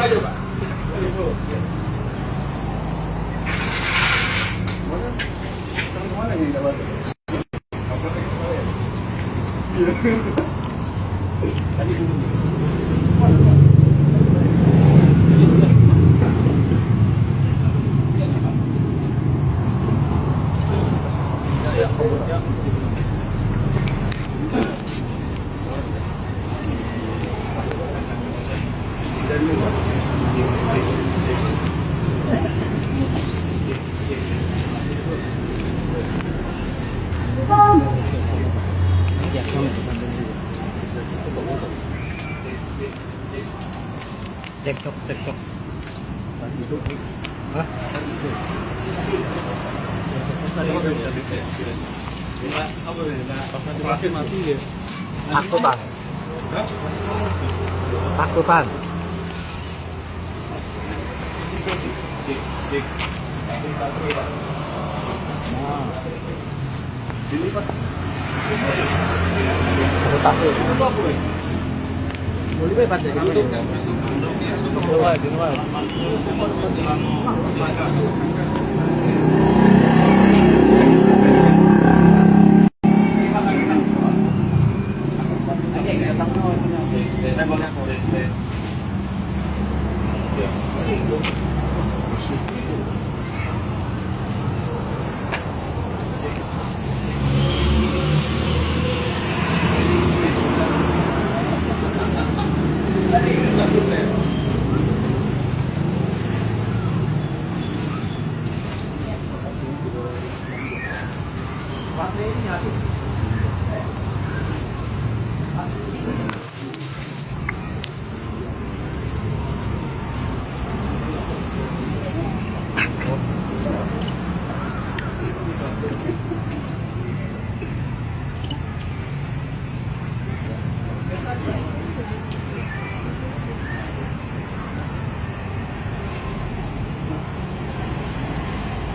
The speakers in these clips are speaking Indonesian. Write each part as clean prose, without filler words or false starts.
aja Pak. Mana yang dapat? Tadi dulu. TikTok. Hah? Mati dia. Takutan. Takutan. Sini Pak. Tasik. Itu apa Boy? Boleh bebas ya? Di luar.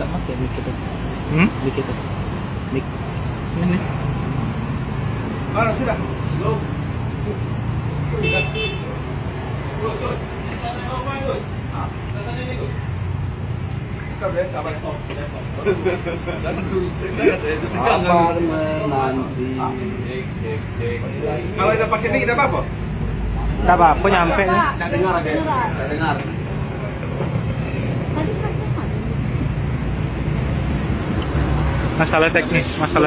Tak pakai mic itu. Mic itu. Mic. Ini. Mana sudah? Belum. Gus. Oh, Gus. Ah, rasanya ini Gus. Kabar kabar. Oh, Apa nanti? Kalau udah pakai mic, tidak apa-apa? Enggak apa-apa nyampe. Tidak dengar aja. Tidak dengar. Masalah teknis. Sudah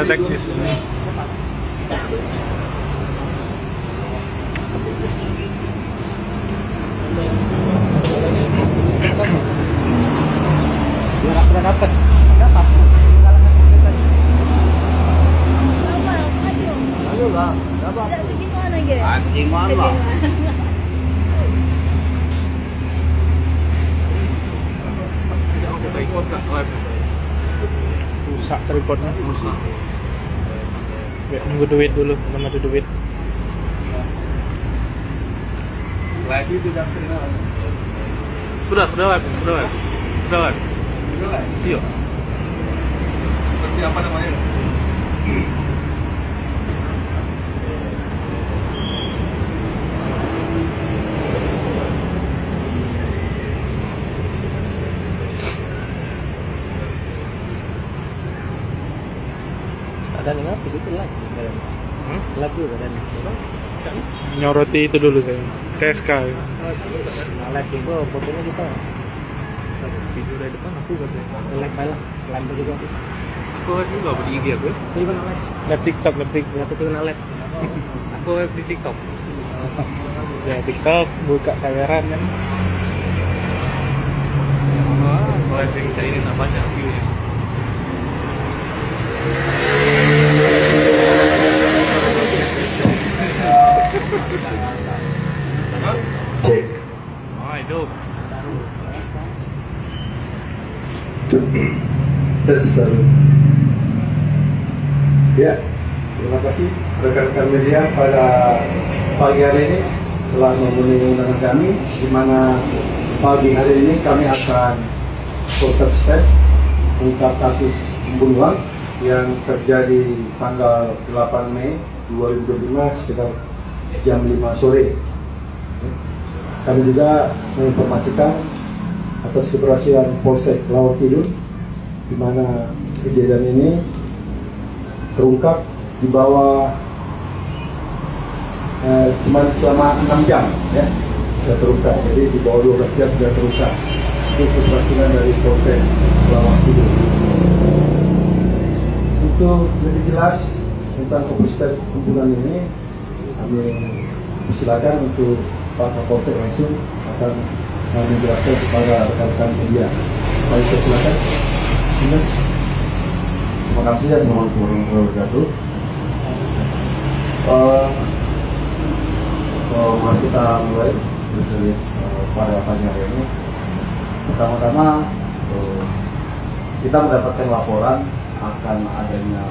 dapat. Ayo lah, dapat. Anjing mana? Rusak tripodnya. Nunggu duit dulu, belum ada duit. Lagi tidak kenal. Sudah. Iya. Siapa namanya? Ada nih apa itu lagi? Lagu ada nih. Nyoroti itu dulu saya. TSK. Live itu fotonya kita. Video dari depan aku katanya. Live juga. Aku juga di IG aku. Ini kan live TikTok. Aku live. Aku live di TikTok. Ya TikTok buka saweran kan. Oh, live yang saya ini namanya view-nya. Cek. Oh, hidup. Tes. Ya, terima kasih rekan-rekan media pada pagi hari ini telah memenuhi undangan kami, di mana pagi hari ini kami akan foto step ungkap kasus pembunuhan yang terjadi tanggal 8 Mei 2025 sekitar jam 5 sore. kami juga menginformasikan atas keberhasilan Polsek Lawang Kidul, di mana kejadian ini terungkap di bawah cuma selama 6 jam ya bisa terungkap, jadi di bawah 12 jam bisa terungkap. Itu keberhasilan dari Polsek Lawang Kidul. Untuk lebih jelas tentang kapasitas pembunuhan ini, kami persilakan untuk Pak Kapolsek langsung akan menjelaskan kepada rekan-rekan media. Baik, silakan. Terima kasih ya, Assalamualaikum warahmatullahi wabarakatuh. Mari kita mulai berselis pada pagi hari ini. Pertama-tama kita mendapatkan laporan akan adanya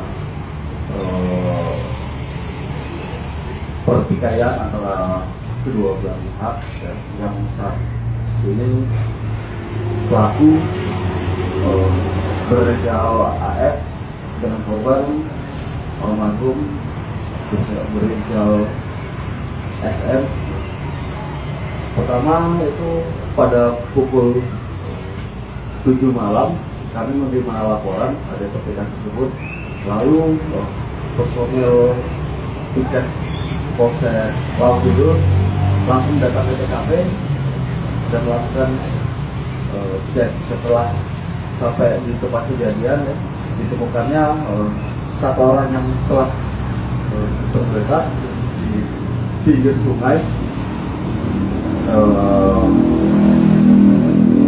pertikaian antara kedua belah pihak ya, yang saat ini pelaku berinisial AF dengan korban almarhum berinisial SM. Pertama itu pada pukul 7 malam kami menerima laporan ada pertikaian tersebut, lalu personil tiket Polsek Lawang Kidul langsung datang ke TKP dan melakukan cek. Setelah sampai di tempat kejadian ya, ditemukannya satu orang yang telah tergeletak di pinggir sungai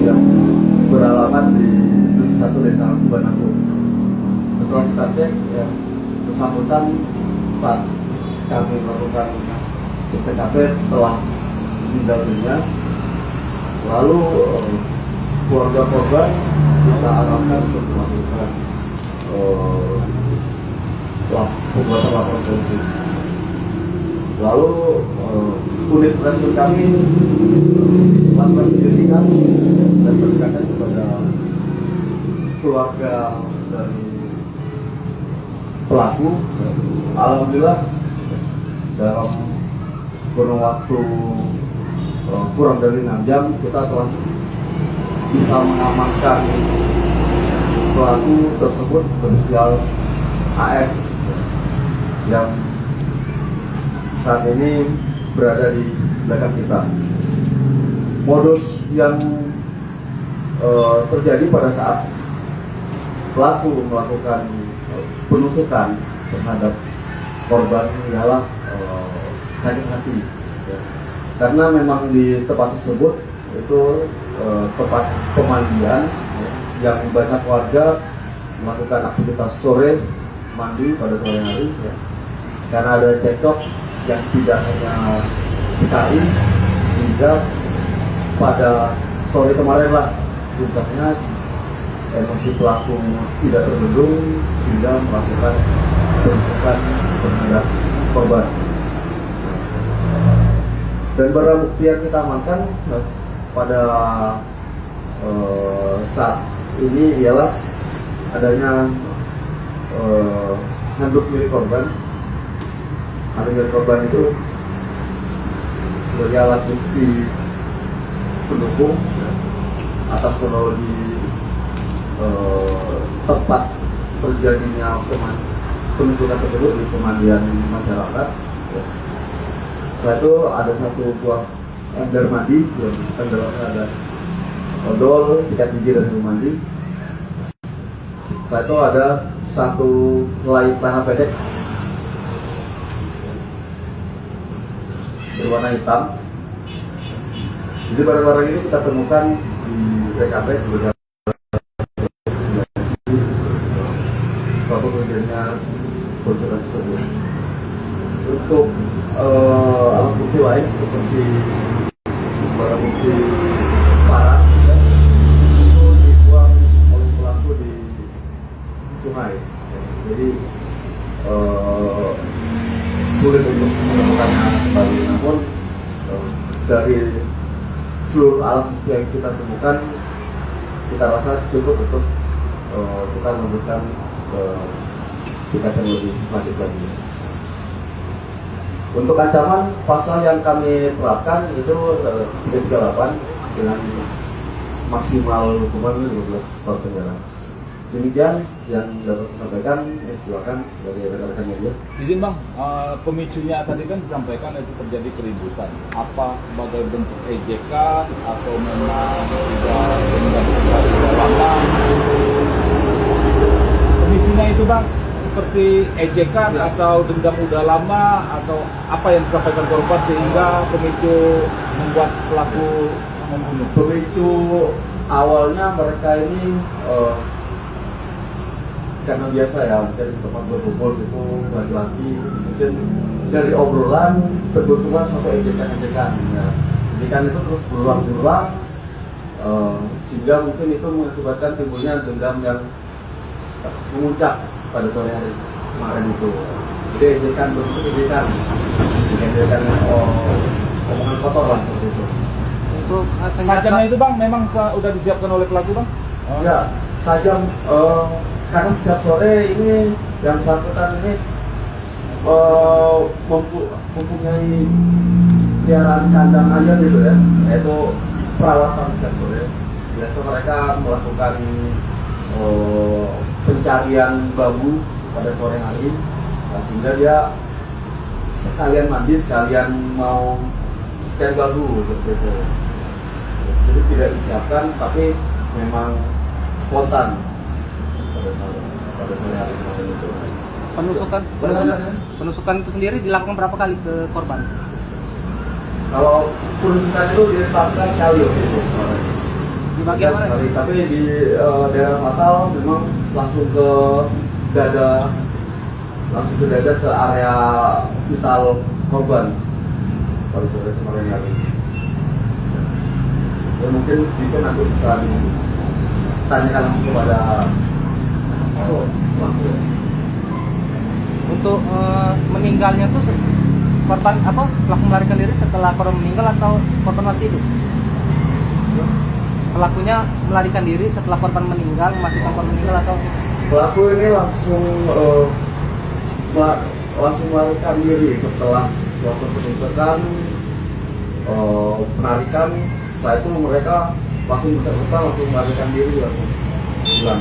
yang beralamat di satu desa Banaku. Setelah kita cek ya, bersangkutan Pak kami melakukan TKP telah meninggal dunia. Lalu keluarga korban kita arahkan untuk melakukan pembuatan laporan polisi. Lalu unit reskrim kami melakukan penyelidikan dan pendekatan kepada keluarga dari pelaku. Alhamdulillah dalam kurun waktu kurang dari 6 jam kita telah bisa mengamankan pelaku tersebut berinisial AF yang saat ini berada di belakang kita. Modus yang terjadi pada saat pelaku melakukan penusukan terhadap korban ialah sakit hati ya. Karena memang di tempat tersebut itu tempat pemandian ya, yang banyak warga melakukan aktivitas sore mandi pada sore hari ya. Karena ada cekcok yang tidak hanya sekali, sehingga pada sore kemarin lah puncaknya emosi pelaku tidak terbendung sehingga melakukan penusukan terhadap korban. Dan barang bukti yang kita amankan pada saat ini ialah adanya handuk milik korban. Handuk milik korban itu sebagai alat bukti pendukung atas kronologi tempat terjadinya penusukan tersebut di pemandian masyarakat. Setelah itu ada satu buah ember mandi, yang dalamnya ada odol, sikat gigi dan sabun mandi. Setelah itu ada satu helai celana pendek berwarna hitam. Jadi barang-barang ini kita temukan di TKP sebagai suatu kejadiannya penusukan tersebut. Untuk alat bukti lain seperti barang bukti parah ya, itu dibuang oleh pelaku di sungai ya. Jadi sulit untuk menemukannya kembali. Namun dari seluruh alat bukti yang kita temukan, kita rasa cukup untuk kita memberikan tingkat yang lebih lanjut lagi. Untuk ancaman pasal yang kami terapkan itu 338 dengan maksimal hukuman 15 tahun penjara. Demikian yang dapat saya sampaikan. Silakan dari rekan-rekan media. Izin bang, pemicunya tadi kan disampaikan itu terjadi keributan. Apa sebagai bentuk ejekan atau memang sudah dendam sudah lama? Pemicunya itu bang, seperti ejekan atau dendam udah lama atau apa yang disampaikan korban sehingga pemicu membuat pelaku membunuh? Pemicu awalnya mereka ini karena biasa ya, mungkin tempat berkumpul situ laki-laki, mungkin dari obrolan berbenturan sampai ejekan-ejekan. Ya. Ejekan itu terus berulang-ulang sehingga mungkin itu mengakibatkan timbulnya dendam yang memuncak pada sore hari kemarin itu. Jadi ejekan bentuk ejekan omongan kotor lah seperti itu. Untuk Sajamnya itu bang, memang udah disiapkan oleh pelaku bang? Ya, sajam karena setiap sore ini yang bersangkutan ini mempunyai peliharaan kandang ayam gitu ya, yaitu perawatan setiap sore. Biasa mereka melakukan pencarian bambu pada sore hari, nah, sehingga dia sekalian mandi, sekalian mau cari bambu seperti itu. Jadi tidak disiapkan, tapi memang spontan pada sore hari kemarin itu. Penusukan itu sendiri dilakukan berapa kali ke korban? Kalau penusukan itu dilakukan sekali waktu itu. Di bagian mana? Sekali, tapi di daerah fatal memang langsung ke dada, ke area vital korban pada sore kemarin hari. Ya, mungkin sedikit nanti bisa ditanyakan langsung kepada pelaku. Untuk meninggalnya tuh korban apa pelaku melarikan diri setelah korban meninggal atau korban masih hidup? Pelakunya melarikan diri setelah korban meninggal, memastikan korban meninggal atau pelaku ini langsung melarikan diri setelah waktu penusukan, penarikan. Setelah itu mereka langsung bersangkutan langsung melarikan diri, langsung hilang.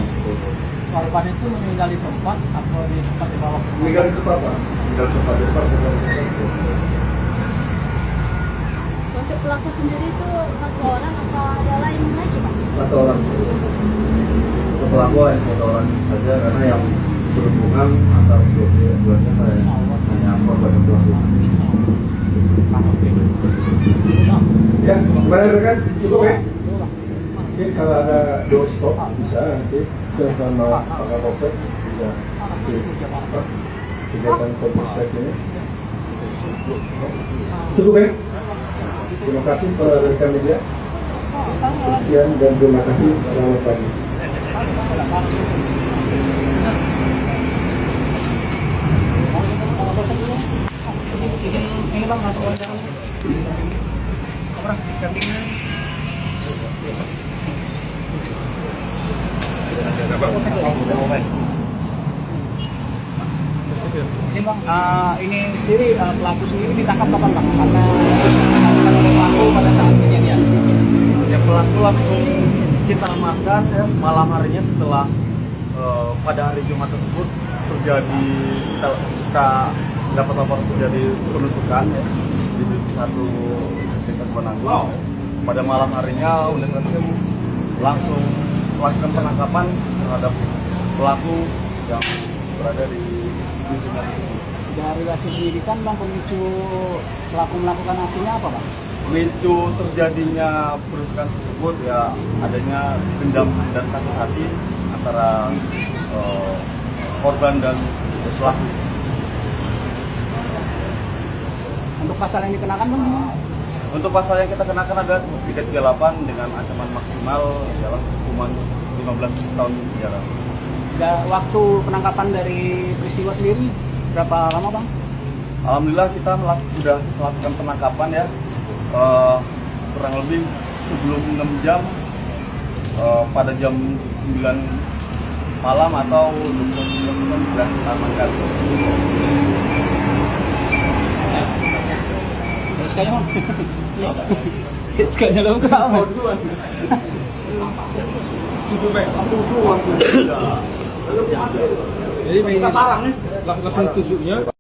korban itu meninggal di tempat atau di tempat di bawah? Meninggal di tempat, Pak. Meninggal di tempat. Untuk pelaku sendiri itu satu orang atau ada lain lagi Pak? Satu orang. Untuk pelaku hanya satu orang saja, karena yang berhubungan antara keduanya hanya korban dan pelaku. Ya, kemarin kan cukup ya. Mungkin kalau ada doorstop bisa nanti kita sama Pak Kapolsek bisa kegiatan Polsek ini. Cukup ya. Terima kasih para rekan media. Sekian dan terima kasih. Selamat pagi. Ini bang masuk wawancara. Orang campingnya. Izin bang, ini sendiri pelaku sendiri ditangkap kapan bang? Karena pelaku pada saat kejadian. Ya, pelaku langsung kita amankan ya, malam harinya setelah pada hari Jumat tersebut terjadi kita dapat lapor terjadi penusukan ya, di satu sekitar Penanggung. Wow. Pada malam harinya unit reskrim langsung melakukan penangkapan terhadap pelaku yang berada di dusun. Dari hasil penyidikan bang, pemicu pelaku melakukan aksinya apa bang? Pemicu terjadinya penusukan tersebut ya adanya dendam dan sakit hati antara korban dan pelaku. Untuk pasal yang dikenakan bang? Untuk pasal yang kita kenakan ada 338 dengan ancaman maksimal dalam hukuman 15 tahun penjara. Waktu penangkapan dari peristiwa sendiri berapa lama bang? Alhamdulillah kita sudah melakukan penangkapan ya, kurang lebih sebelum 6 jam pada jam 9 malam atau 29 sudah kita amankan. SK-nya mana? SK-nya lengkap. Jadi langsung tusuknya